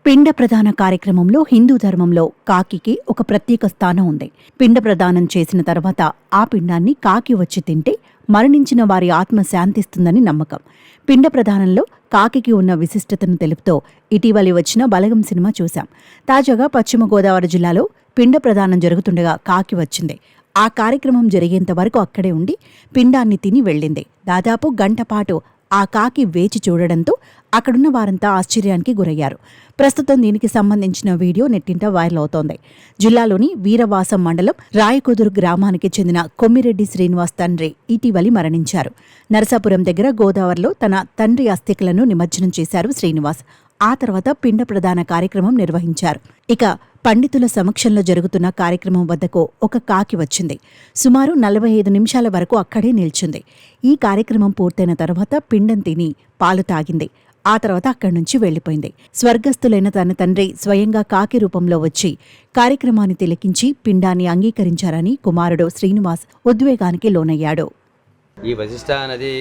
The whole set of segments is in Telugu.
పిండ ప్రదాన కార్యక్రమంలో హిందూ ధర్మంలో కాకికి ఒక ప్రత్యేక స్థానం ఉంది. పిండ ప్రదానం చేసిన తర్వాత ఆ పిండాన్ని కాకి వచ్చి తింటే మరణించిన వారి ఆత్మ శాంతిస్తుందని నమ్మకం. పిండ ప్రదానంలో కాకికి ఉన్న విశిష్టతను తెలుపుతూ ఇటీవలి వచ్చిన బలగం సినిమా చూశాం. తాజాగా పశ్చిమ గోదావరి జిల్లాలో పిండ ప్రదానం జరుగుతుండగా కాకి వచ్చింది. ఆ కార్యక్రమం జరిగేంత వరకు అక్కడే ఉండి పిండాన్ని తిని వెళ్ళింది. దాదాపు గంట పాటు ఆ కాకి వేచి చూడడంతో అక్కడున్న వారంతా ఆశ్చర్యానికి గురయ్యారు. ప్రస్తుతం దీనికి సంబంధించిన వీడియో నెట్టింట వైరల్ అవుతోంది. జిల్లాలోని వీరవాసం మండలం రాయకుదురు గ్రామానికి చెందిన కొమ్మిరెడ్డి శ్రీనివాస్ తండ్రి ఇటీవలి మరణించారు. నరసాపురం దగ్గర గోదావరిలో తన తండ్రి అస్థికలను నిమజ్జనం చేశారు శ్రీనివాస్. ఆ తర్వాత పిండ ప్రదాన కార్యక్రమం నిర్వహించారు. ఇక పండితుల సమక్షంలో జరుగుతున్న కార్యక్రమం వద్దకు ఒక కాకి వచ్చింది. సుమారు 45 నిమిషాల వరకు అక్కడే నిల్చుంది. ఈ కార్యక్రమం పూర్తయిన తర్వాత పిండం తిని పాలు తాగింది. ఆ తర్వాత అక్కడి నుంచి వెళ్లిపోయింది. స్వర్గస్థులైన తన తండ్రి స్వయంగా కాకి రూపంలో వచ్చి కార్యక్రమాన్ని తిలకించి పిండాన్ని అంగీకరించారని కుమారుడు శ్రీనివాస్ ఉద్వేగానికి లోనయ్యాడు. ఈ వశిష్ఠ నది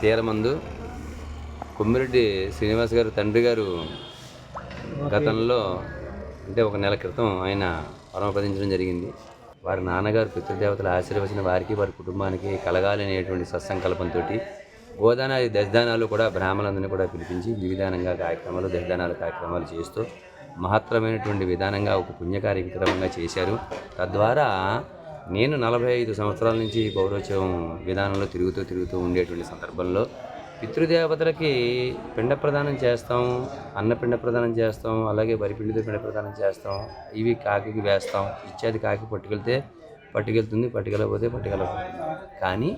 తీరమందు కొమ్మిరెడ్డి శ్రీనివాస్ గారు తండ్రి గారు గతంలో అంటే ఒక నెల క్రితం ఆయన పరమపదించడం జరిగింది. వారి నాన్నగారు పితృదేవతల ఆశీర్వచన వారికి వారి కుటుంబానికి కలగాలి అనేటువంటి సత్సంకల్పంతో గోదానాది దశదానాలు కూడా బ్రాహ్మణులందరినీ కూడా పిలిపించి విధానంగా కార్యక్రమాలు దశదానాలు కార్యక్రమాలు చేస్తూ మహత్తరమైనటువంటి విధానంగా ఒక పుణ్య కార్యక్రమంగా చేశారు. తద్వారా నేను 45 సంవత్సరాల నుంచి పౌరోత్సవం విధానంలో తిరుగుతూ ఉండేటువంటి సందర్భంలో పితృదేవతలకి పిండ ప్రదానం చేస్తాం, అన్నపిండ ప్రదానం చేస్తాం, అలాగే వరిపిండితో పిండ ప్రదానం చేస్తాం. ఇవి కాకి వేస్తాం, ఇచ్చేది కాకి పట్టుకెళ్తుంది, పట్టుకెళ్ళకపోతే పట్టుకెళ్ళకపోతుంది. కానీ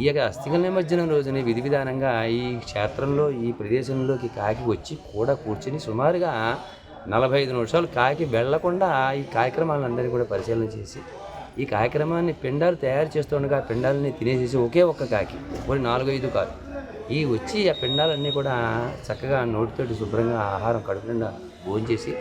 ఈ యొక్క అస్థికల నిమజ్జనం రోజున విధి విధానంగా ఈ క్షేత్రంలో ఈ ప్రదేశంలోకి కాకి వచ్చి కూడా కూర్చుని సుమారుగా 45 నిమిషాలు కాకి వెళ్లకుండా ఈ కార్యక్రమాలందరినీ కూడా పరిశీలన చేసి ఈ కార్యక్రమాన్ని పిండాలు తయారు చేస్తుండగా పిండాలని తినేసేసి ఒకే ఒక్క కాకి 4-5 కాదు ఈ వచ్చి ఆ పిండాలన్నీ కూడా చక్కగా నోటితోటి శుభ్రంగా ఆహారం కడుపు నిండా భోంచేసి